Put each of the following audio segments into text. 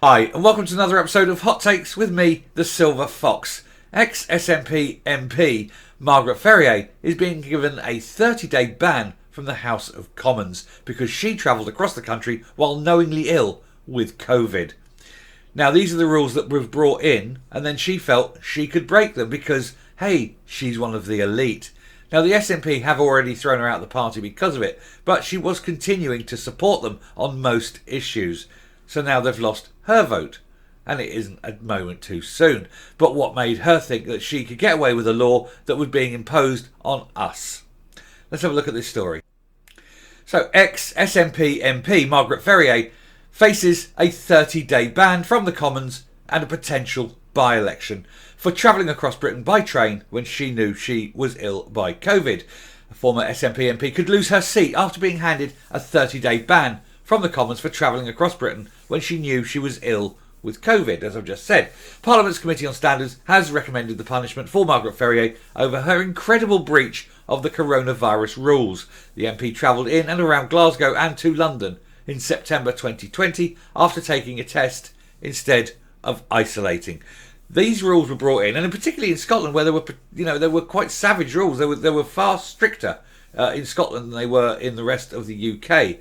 Hi, and welcome to another episode of Hot Takes with me, the Silver Fox. Ex-SNP MP Margaret Ferrier is being given a 30-day ban from the House of Commons because she travelled across the country while knowingly ill with COVID. Now, these are the rules that were brought in, and then she felt she could break them because, hey, she's one of the elite. Now, the SNP have already thrown her out of the party because of it, but she was continuing to support them on most issues. So now they've lost her vote, and it isn't a moment too soon. But what made her think that she could get away with a law that was being imposed on us? Let's have a look at this story. So, ex-SNP MP Margaret Ferrier faces a 30-day ban from the Commons and a potential by-election for travelling across Britain by train when she knew she was ill by COVID. A former SNP MP could lose her seat after being handed a 30-day ban from the Commons for travelling across Britain when she knew she was ill with COVID, as I've just said. Parliament's Committee on Standards has recommended the punishment for Margaret Ferrier over her incredible breach of the coronavirus rules. The MP travelled in and around Glasgow and to London in September 2020 after taking a test instead of isolating. These rules were brought in, and particularly in Scotland, where there were quite savage rules. They were far stricter in Scotland than they were in the rest of the UK.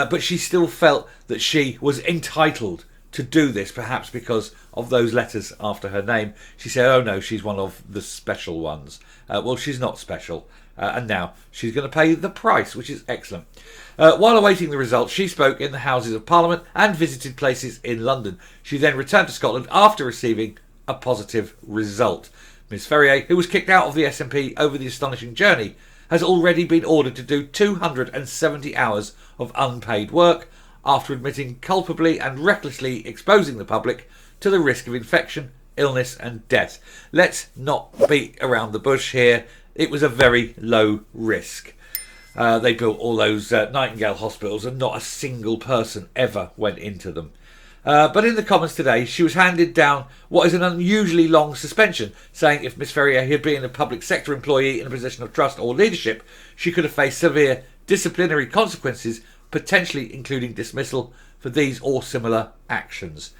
But she still felt that she was entitled to do this, perhaps because of those letters after her name. She said, oh no, she's one of the special ones. Well, she's not special. And now she's going to pay the price, which is excellent. While awaiting the results, she spoke in the Houses of Parliament and visited places in London. She then returned to Scotland after receiving a positive result. Ms Ferrier, who was kicked out of the SNP over the astonishing journey, has already been ordered to do 270 hours of unpaid work after admitting culpably and recklessly exposing the public to the risk of infection, illness and death. Let's not beat around the bush here. It was a very low risk. They built all those Nightingale hospitals and not a single person ever went into them. But in the Commons today, she was handed down what is an unusually long suspension, saying if Miss Ferrier had been a public sector employee in a position of trust or leadership, she could have faced severe disciplinary consequences, potentially including dismissal for these or similar actions.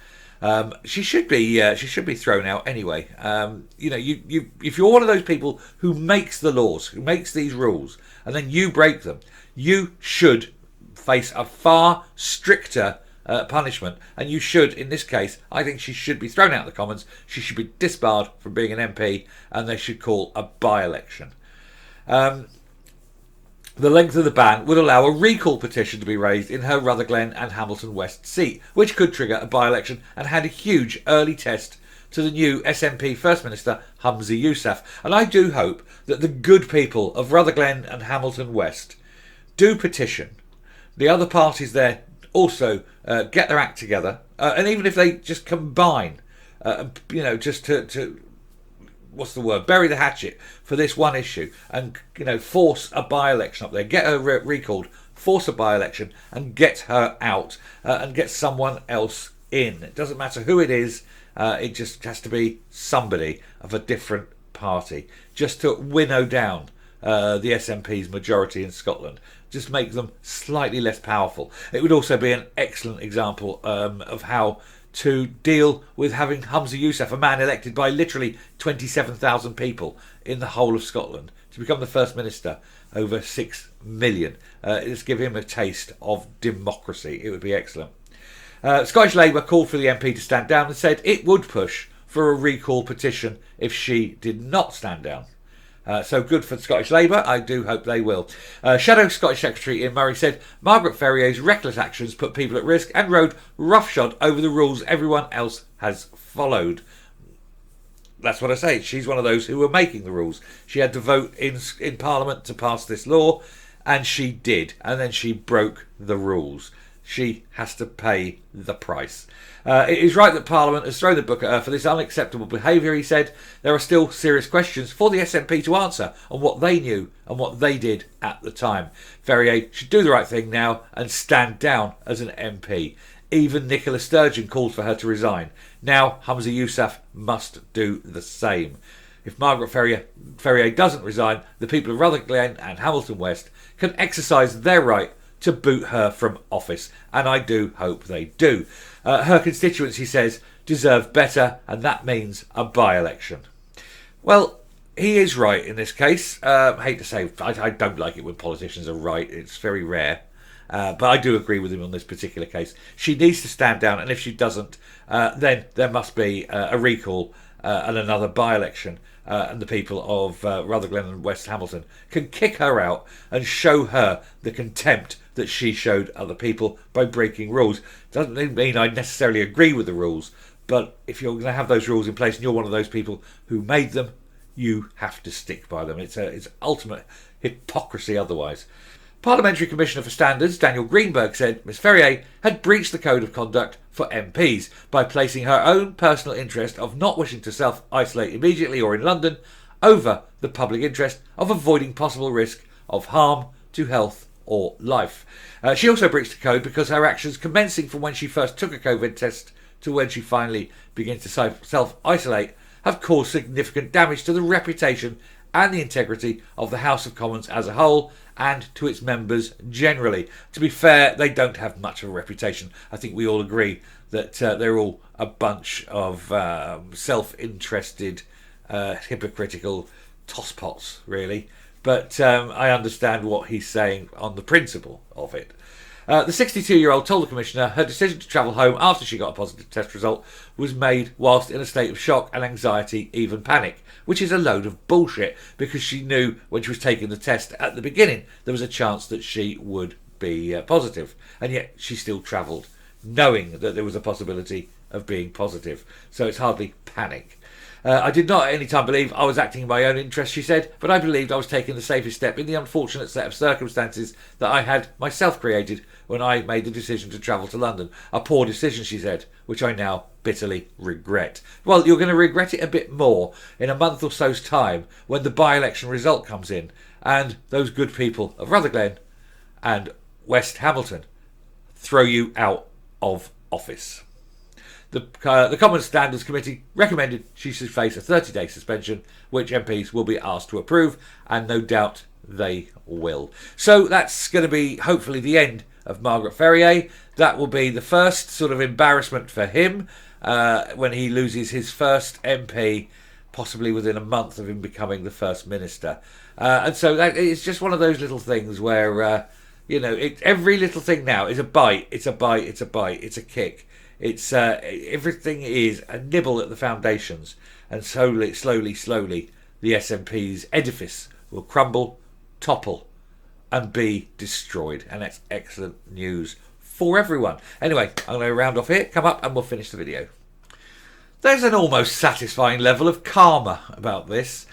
She should be thrown out anyway. If you're one of those people who makes the laws, who makes these rules, and then you break them, you should face a far stricter punishment, and you should, in this case, I think she should be thrown out of the Commons. She should be disbarred from being an MP, and they should call a by-election. The length of the ban would allow a recall petition to be raised in her Rutherglen and Hamilton West seat, which could trigger a by-election and had a huge early test to the new SNP First Minister Humza Yousaf. And I do hope that the good people of Rutherglen and Hamilton West do petition. The other parties there also get their act together, and even if they just combine, just to what's the word, bury the hatchet for this one issue, and force a by-election up there, get her recalled, force a by-election, and get her out, and get someone else in. It doesn't matter who it is. It just has to be somebody of a different party, just to winnow down the SNP's majority in Scotland, just make them slightly less powerful. It would also be an excellent example of how to deal with having Humza Yousaf, a man elected by literally 27,000 people in the whole of Scotland, to become the First Minister over 6 million. Just give him a taste of democracy. It would be excellent. Scottish Labour called for the MP to stand down and said it would push for a recall petition if she did not stand down. So good for Scottish Labour. I do hope they will. Shadow Scottish Secretary Ian Murray said Margaret Ferrier's reckless actions put people at risk and rode roughshod over the rules everyone else has followed. That's what I say. She's one of those who were making the rules. She had to vote in Parliament to pass this law, and she did. And then she broke the rules. She has to pay the price. It is right that Parliament has thrown the book at her for this unacceptable behaviour, he said. There are still serious questions for the SNP to answer on what they knew and what they did at the time. Ferrier should do the right thing now and stand down as an MP. Even Nicola Sturgeon called for her to resign. Now Humza Yousaf must do the same. If Margaret Ferrier doesn't resign, the people of Rutherglen and Hamilton West can exercise their right to boot her from office, and I do hope they do. Her constituents, he says, deserve better, and that means a by-election. Well, he is right in this case. I hate to say, I don't like it when politicians are right. It's very rare. But I do agree with him on this particular case. She needs to stand down, and if she doesn't, then there must be a recall and another by-election, and the people of Rutherglen and West Hamilton can kick her out and show her the contempt that she showed other people by breaking rules. Doesn't mean I necessarily agree with the rules, but if you're going to have those rules in place and you're one of those people who made them, you have to stick by them. It's ultimate hypocrisy otherwise. Parliamentary Commissioner for Standards Daniel Greenberg said Ms Ferrier had breached the code of conduct for MPs by placing her own personal interest of not wishing to self-isolate immediately or in London over the public interest of avoiding possible risk of harm to health or life. She also breached the code because her actions commencing from when she first took a COVID test to when she finally began to self-isolate have caused significant damage to the reputation and the integrity of the House of Commons as a whole and to its members generally. To be fair, they don't have much of a reputation. I think we all agree that they're all a bunch of self-interested, hypocritical tosspots, really. But I understand what he's saying on the principle of it. The 62-year-old told the Commissioner her decision to travel home after she got a positive test result was made whilst in a state of shock and anxiety, even panic, which is a load of bullshit because she knew when she was taking the test at the beginning there was a chance that she would be positive, and yet she still travelled knowing that there was a possibility of being positive. So it's hardly panic. I did not at any time believe I was acting in my own interest, she said, but I believed I was taking the safest step in the unfortunate set of circumstances that I had myself created when I made the decision to travel to London. A poor decision, she said, which I now bitterly regret. Well, you're going to regret it a bit more in a month or so's time when the by-election result comes in and those good people of Rutherglen and West Hamilton throw you out of office. The Common Standards Committee recommended she should face a 30-day suspension, which MPs will be asked to approve, and no doubt they will. So that's going to be hopefully the end of Margaret Ferrier. That will be the first sort of embarrassment for him when he loses his first MP, possibly within a month of him becoming the First Minister. And so it's just one of those little things where, every little thing now is a bite, it's a bite, it's a bite, it's a kick. It's everything is a nibble at the foundations, and slowly, the SNP's edifice will crumble, topple, and be destroyed. And that's excellent news for everyone. Anyway, I'm going to round off here, come up, and we'll finish the video. There's an almost satisfying level of karma about this.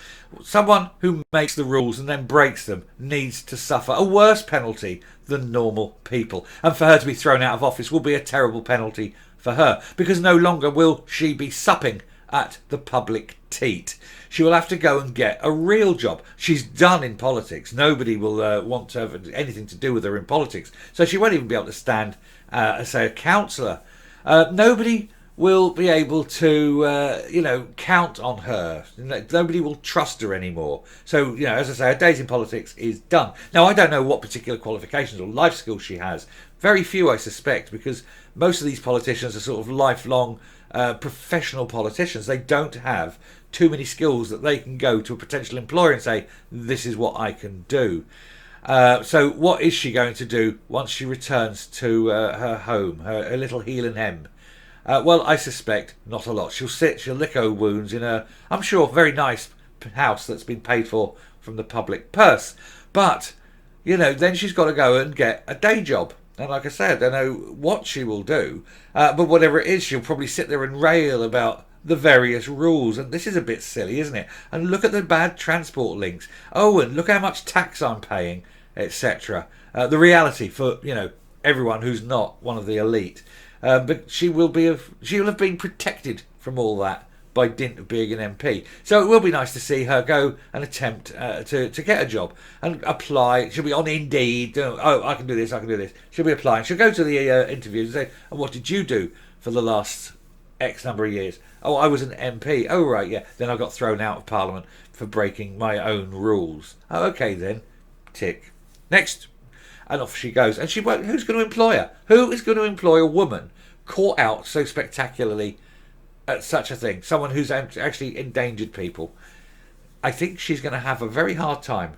Someone who makes the rules and then breaks them needs to suffer a worse penalty than normal people. And for her to be thrown out of office will be a terrible penalty for her, because no longer will she be supping at the public teat. She will have to go and get a real job. She's done in politics. Nobody will want to have anything to do with her in politics. So she won't even be able to stand as, say, a councillor. Nobody will be able to, count on her. Nobody will trust her anymore. So, as I say, her days in politics is done. Now, I don't know what particular qualifications or life skills she has. Very few, I suspect, because most of these politicians are sort of lifelong professional politicians. They don't have too many skills that they can go to a potential employer and say, this is what I can do. So what is she going to do once she returns to her home, her little heel and hem? Well, I suspect not a lot. She'll lick her wounds in a, I'm sure, very nice house that's been paid for from the public purse. But, then she's got to go and get a day job. And like I said, I don't know what she will do. But whatever it is, she'll probably sit there and rail about the various rules. And this is a bit silly, isn't it? And look at the bad transport links. Oh, and look how much tax I'm paying, etc. The reality for, everyone who's not one of the elite. But she will have been protected from all that by dint of being an MP. So it will be nice to see her go and attempt to get a job and apply. She'll be on Indeed. Oh, I can do this, I can do this. She'll be applying. She'll go to the interviews and say, and what did you do for the last X number of years? Oh, I was an MP. Oh, right, yeah. Then I got thrown out of Parliament for breaking my own rules. Oh, okay then. Tick. Next. And off she goes. And she won't. Who's going to employ her? Who is going to employ a woman caught out so spectacularly at such a thing? Someone who's actually endangered people. I think she's going to have a very hard time.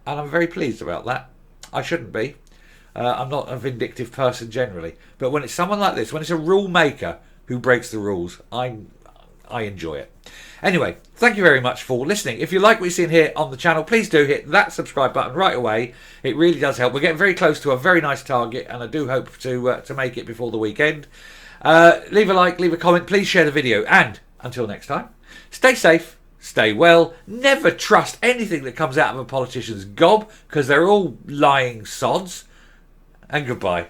And I'm very pleased about that. I shouldn't be. I'm not a vindictive person generally. But when it's someone like this, when it's a rule maker who breaks the rules, I enjoy it. Anyway, thank you very much for listening. If you like what you're seeing here on the channel, please do hit that subscribe button right away. It really does help. We're getting very close to a very nice target, and I do hope to make it before the weekend. Leave a like, leave a comment, please share the video, and until next time, stay safe, stay well, never trust anything that comes out of a politician's gob, because they're all lying sods, and goodbye.